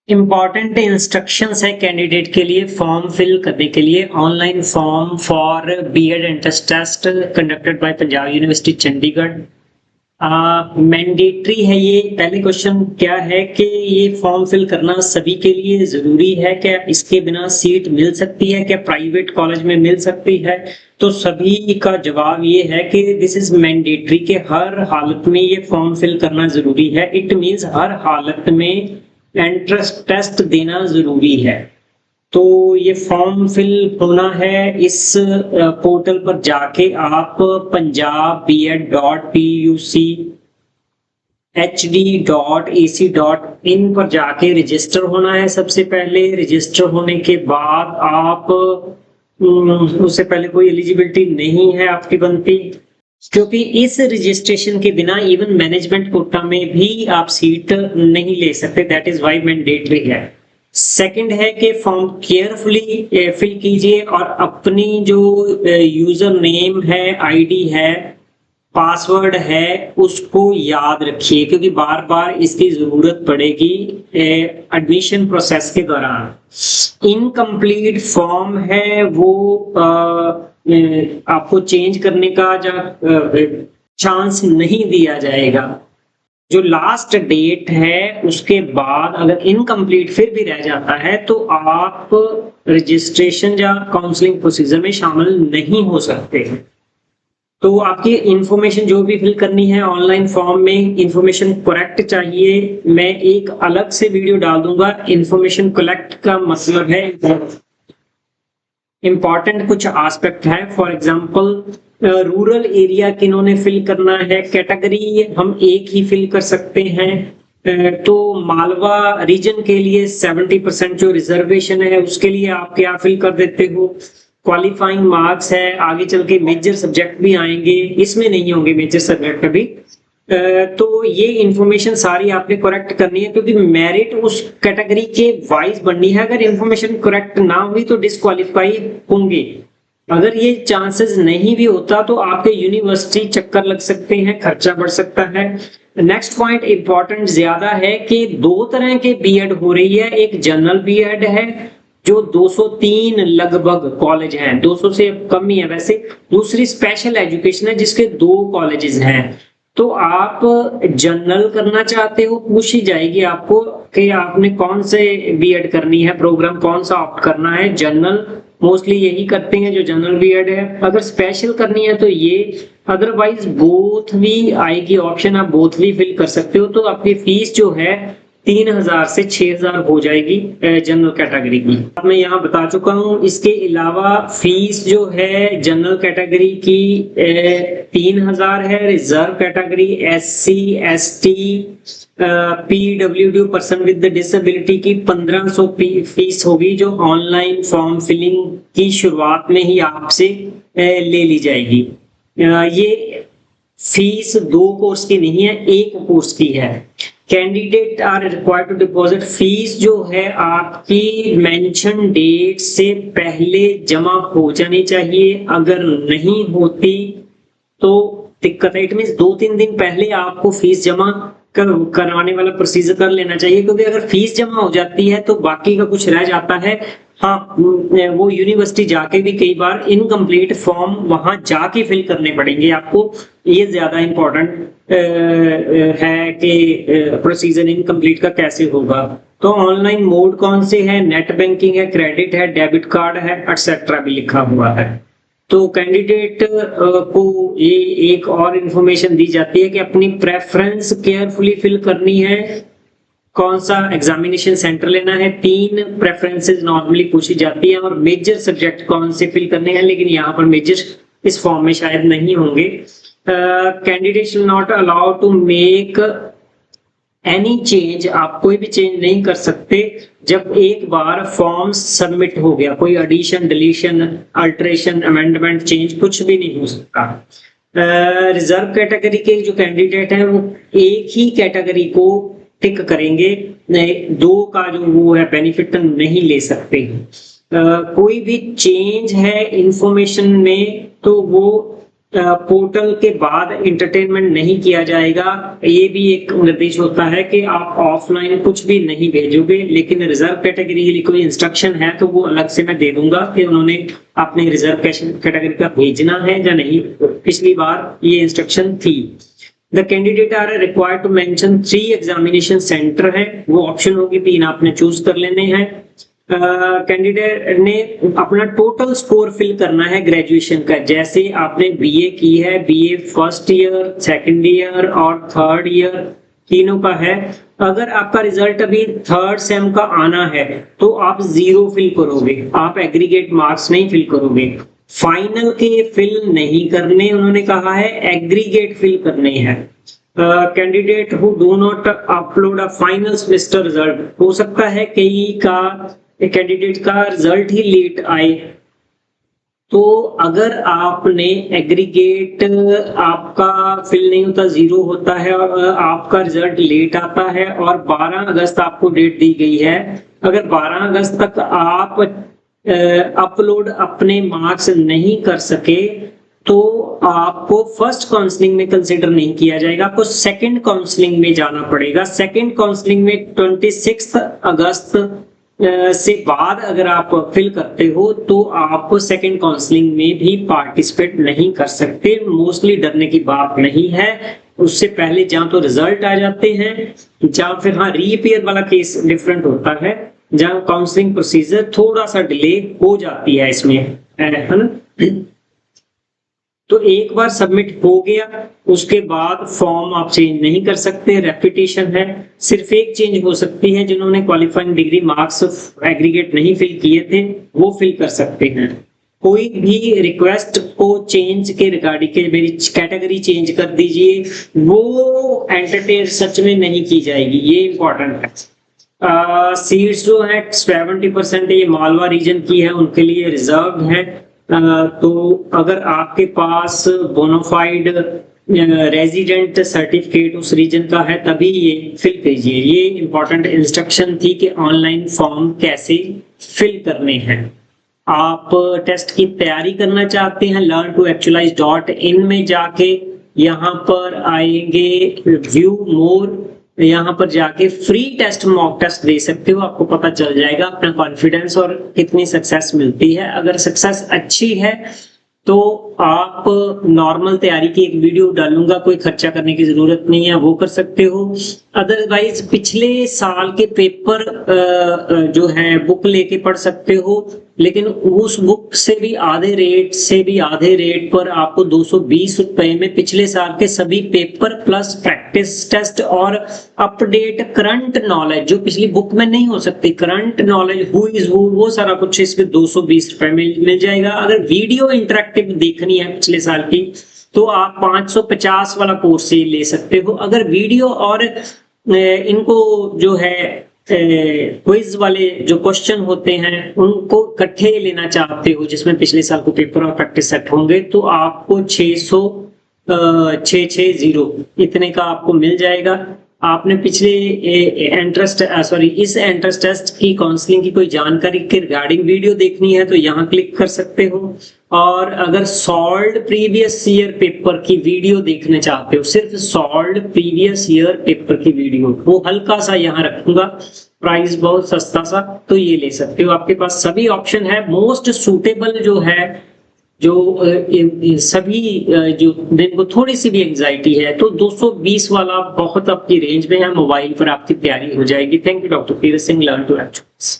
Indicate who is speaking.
Speaker 1: Important instructions है candidate के लिए फॉर्म फिल करने के लिए। Online form for BEd entrance test conducted by Punjab University Chandigarh. Mandatory है ये। पहले क्वेश्चन क्या है कि ये फॉर्म फिल करना सभी के लिए जरूरी है क्या, इसके बिना सीट मिल सकती है क्या, प्राइवेट कॉलेज में मिल सकती है? तो सभी का जवाब ये है कि दिस इज मैंडेटरी, के हर हालत में ये फॉर्म फिल करना जरूरी है। इट मींस हर हालत में एंट्रेंस टेस्ट देना जरूरी है। तो ये फॉर्म फिल होना है इस पोर्टल पर जाके। आप punjab.puchd.ac.in पर जाके रजिस्टर होना है। सबसे पहले रजिस्टर होने के बाद आप उससे पहले कोई एलिजिबिलिटी नहीं है आपकी बनती, क्योंकि इस रजिस्ट्रेशन के बिना इवन मैनेजमेंट कोटा में भी आप सीट नहीं ले सकते। दैट इज वाई मैंडेटरी है। सेकंड है कि फॉर्म केयरफुली फिल कीजिए और अपनी जो यूजर नेम है, आईडी है, पासवर्ड है, उसको याद रखिए, क्योंकि बार बार इसकी जरूरत पड़ेगी एडमिशन प्रोसेस के दौरान। इनकम्प्लीट फॉर्म है वो आपको चेंज करने का चांस नहीं दिया जाएगा। जो लास्ट डेट है उसके बाद अगर इनकम्प्लीट फिर भी रह जाता है तो आप रजिस्ट्रेशन या काउंसलिंग प्रोसीजर में शामिल नहीं हो सकते हैं। तो आपकी इंफॉर्मेशन जो भी फिल करनी है ऑनलाइन फॉर्म में, इंफॉर्मेशन करेक्ट चाहिए। मैं एक अलग से वीडियो डाल दूंगा। इंफॉर्मेशन कलेक्ट का मतलब है इंपॉर्टेंट कुछ एस्पेक्ट है। फॉर एग्जांपल रूरल एरिया किन्होंने फिल करना है, कैटेगरी हम एक ही फिल कर सकते हैं। तो मालवा रीजन के लिए 70% जो रिजर्वेशन है उसके लिए आप क्या फिल कर देते हो। क्वालिफाइंग मार्क्स है, आगे चल के मेजर सब्जेक्ट भी आएंगे, इसमें नहीं होंगे मेजर सब्जेक्ट अभी। तो ये इंफॉर्मेशन सारी आपने करेक्ट करनी है, क्योंकि मेरिट उस कैटेगरी के वाइज बननी है। अगर इंफॉर्मेशन करेक्ट ना हुई तो डिस्क्वालीफाई होंगे। अगर ये चांसेस नहीं भी होता तो आपके यूनिवर्सिटी चक्कर लग सकते हैं, खर्चा बढ़ सकता है। नेक्स्ट पॉइंट इंपॉर्टेंट ज्यादा है कि दो तरह के बीएड हो रही है। एक जनरल बीएड है जो 203 लगभग कॉलेज हैं, 200 से कम ही है वैसे। दूसरी स्पेशल एजुकेशन है जिसके 2 कॉलेजेस हैं। तो आप जनरल करना चाहते हो, पूछी जाएगी आपको कि आपने कौन से बीएड करनी है, प्रोग्राम कौन सा ऑप्ट करना है। जनरल मोस्टली यही करते हैं जो जनरल बीएड है। अगर स्पेशल करनी है तो ये, अदरवाइज बोथ भी आएगी ऑप्शन, आप बोथ भी फिल कर सकते हो। तो आपकी फीस जो है 3000 से 6000 हो जाएगी जनरल कैटेगरी की। मैं यहाँ बता चुका हूँ। इसके अलावा फीस जो है जनरल कैटेगरी की 3000 है। Reserve category SC ST PWD person with disability की 1500 फीस होगी, जो ऑनलाइन फॉर्म फिलिंग की शुरुआत में ही आपसे ले ली जाएगी। ये फीस 2 कोर्स की नहीं है, 1 कोर्स की है। Candidate are required to deposit, fees जो है आपकी मेंशन डेट से पहले जमा हो जानी चाहिए। अगर नहीं होती तो दिक्कत है। इट मींस 2-3 दिन पहले आपको फीस जमा करवाने वाला प्रोसीजर कर लेना चाहिए, क्योंकि अगर फीस जमा हो जाती है तो बाकी का कुछ रह जाता है। हाँ, वो यूनिवर्सिटी जाके भी कई बार इनकम्प्लीट फॉर्म वहां जाके फिल करने पड़ेंगे आपको। ये ज्यादा इंपॉर्टेंट है कि प्रोसीजर इनकम्प्लीट का कैसे होगा। तो ऑनलाइन मोड कौन से है, नेट बैंकिंग है, क्रेडिट है, डेबिट कार्ड है, एटसेट्रा भी लिखा हुआ है। तो कैंडिडेट को ये एक और इंफॉर्मेशन दी जाती है कि अपनी प्रेफरेंस केयरफुली फिल करनी है। कौन सा एग्जामिनेशन सेंटर लेना है, 3 प्रेफरेंसेस नॉर्मली पूछी जाती है, और मेजर सब्जेक्ट कौन से फिल करने हैं, लेकिन यहाँ पर मेजर इस फॉर्म में शायद नहीं होंगे। Candidate should not allowed to make any change, आप कोई भी चेंज नहीं कर सकते जब एक बार फॉर्म सबमिट हो गया। कोई addition, deletion, alteration, amendment, change कुछ भी नहीं हो सकता। रिजर्व कैटेगरी के जो कैंडिडेट हैं वो एक ही कैटेगरी को टिक करेंगे, 2 का जो वो है बेनिफिट नहीं ले सकते। कोई भी चेंज है इंफॉर्मेशन में तो वो पोर्टल के बाद एंटरटेनमेंट नहीं किया जाएगा। ये भी एक निर्देश होता है कि आप ऑफलाइन कुछ भी नहीं भेजोगे, लेकिन रिजर्व कैटेगरी के लिए कोई इंस्ट्रक्शन है तो वो अलग से मैं दे दूंगा कि उन्होंने अपने रिजर्व कैटेगरी का भेजना है या नहीं। पिछली बार ये इंस्ट्रक्शन थी। The candidate are required to mention 3 examination centre है, वो ऑप्शन होगी 3 आपने चूज कर लेने हैं। कैंडिडेट ने अपना टोटल स्कोर फिल करना है ग्रेजुएशन का। जैसे आपने बीए की है, BA first year, second year और थर्ड ईयर तीनों का है। अगर आपका रिजल्ट अभी थर्ड सेम का आना है तो आप 0 फिल करोगे, आप एग्रीगेट मार्क्स नहीं फिल करोगे। फाइनल के फिल नहीं करने उन्होंने कहा है, एग्रीगेट फिल करने हैं। Candidate who do not upload a final semester result, हो सकता है कई का कैंडिडेट का रिजल्ट ही लेट आए, तो अगर आपने एग्रीगेट आपका फिल नहीं होता, 0 होता है और आपका रिजल्ट लेट आता है और 12 अगस्त आपको डेट दी गई है, अगर 12 अगस्त तक आप अपलोड अपने मार्क्स नहीं कर सके तो आपको फर्स्ट काउंसलिंग में कंसिडर नहीं किया जाएगा, आपको सेकंड काउंसलिंग में जाना पड़ेगा। सेकंड काउंसलिंग में 26 अगस्त से बाद अगर आप फिल करते हो तो आप सेकंड काउंसलिंग में भी पार्टिसिपेट नहीं कर सकते। मोस्टली डरने की बात नहीं है, उससे पहले जहां तो रिजल्ट आ जाते हैं, जहां फिर हाँ रीअपीयर वाला केस डिफरेंट होता है, जहां काउंसलिंग प्रोसीजर थोड़ा सा डिले हो जाती है इसमें, है ना। तो एक बार सबमिट हो गया उसके बाद फॉर्म आप चेंज नहीं कर सकते, रेपिटेशन है। सिर्फ एक चेंज हो सकती है, जिन्होंने क्वालिफाइंग डिग्री मार्क्स एग्रीगेट नहीं फिल किए थे वो फिल कर सकते हैं। कोई भी रिक्वेस्ट को चेंज के रिगार्डिंग के मेरी कैटेगरी चेंज कर दीजिए, वो एंटरटेन सच में नहीं की जाएगी, ये इंपॉर्टेंट है। सीट्स जो है 70% ये मालवा रीजन की है, उनके लिए रिजर्व है। तो अगर आपके पास बोनाफाइड रेजिडेंट सर्टिफिकेट उस रीजन का है तभी ये फिल कीजिए। ये इंपॉर्टेंट इंस्ट्रक्शन थी कि ऑनलाइन फॉर्म कैसे फिल करने हैं। आप टेस्ट की तैयारी करना चाहते हैं, learn2actualize.in में जाके यहाँ पर आएंगे व्यू मोर, यहाँ पर जाके फ्री टेस्ट मॉक टेस्ट दे सकते हो, आपको पता चल जाएगा अपना कॉन्फिडेंस और कितनी सक्सेस मिलती है। अगर सक्सेस अच्छी है तो आप नॉर्मल तैयारी की एक वीडियो डालूंगा, कोई खर्चा करने की जरूरत नहीं है, वो कर सकते हो। अदरवाइज पिछले साल के पेपर जो है बुक लेके पढ़ सकते हो, लेकिन उस बुक से भी आधे रेट पर आपको 220 रुपए में पिछले साल के सभी पेपर प्लस प्रैक्टिस टेस्ट और अपडेट करंट नॉलेज जो पिछली बुक में नहीं हो सकती, current knowledge who is who, वो सारा कुछ इसमें 220 रुपए में मिल जाएगा। अगर वीडियो इंटरेक्टिव देखनी है पिछले साल की तो आप 550 वाला कोर्स ही ले सकते हो। अगर वीडियो और इनको जो है क्विज वाले जो क्वेश्चन होते हैं उनको इकट्ठे लेना चाहते हो जिसमें पिछले साल को पेपर और प्रैक्टिस सेट होंगे, तो आपको 660 इतने का आपको मिल जाएगा। आपने पिछले इस एंट्रेंस टेस्ट की काउंसलिंग की कोई जानकारी के रिगार्डिंग वीडियो देखनी है तो यहाँ क्लिक कर सकते हो। और अगर सॉल्व्ड प्रीवियस ईयर पेपर की वीडियो देखना चाहते हो, सिर्फ सॉल्व्ड प्रीवियस ईयर पेपर की वीडियो, वो हल्का सा यहाँ रखूंगा, प्राइस बहुत सस्ता सा, तो ये ले सकते हो। आपके पास सभी ऑप्शन है। मोस्ट सूटेबल जो है, जो सभी जो जिनको थोड़ी सी भी एंजाइटी है, तो 220 वाला बहुत आपकी रेंज में है, मोबाइल पर आपकी तैयारी हो जाएगी। थैंक यू डॉक्टर पीरस सिंह, लर्न टू एक्चुअल।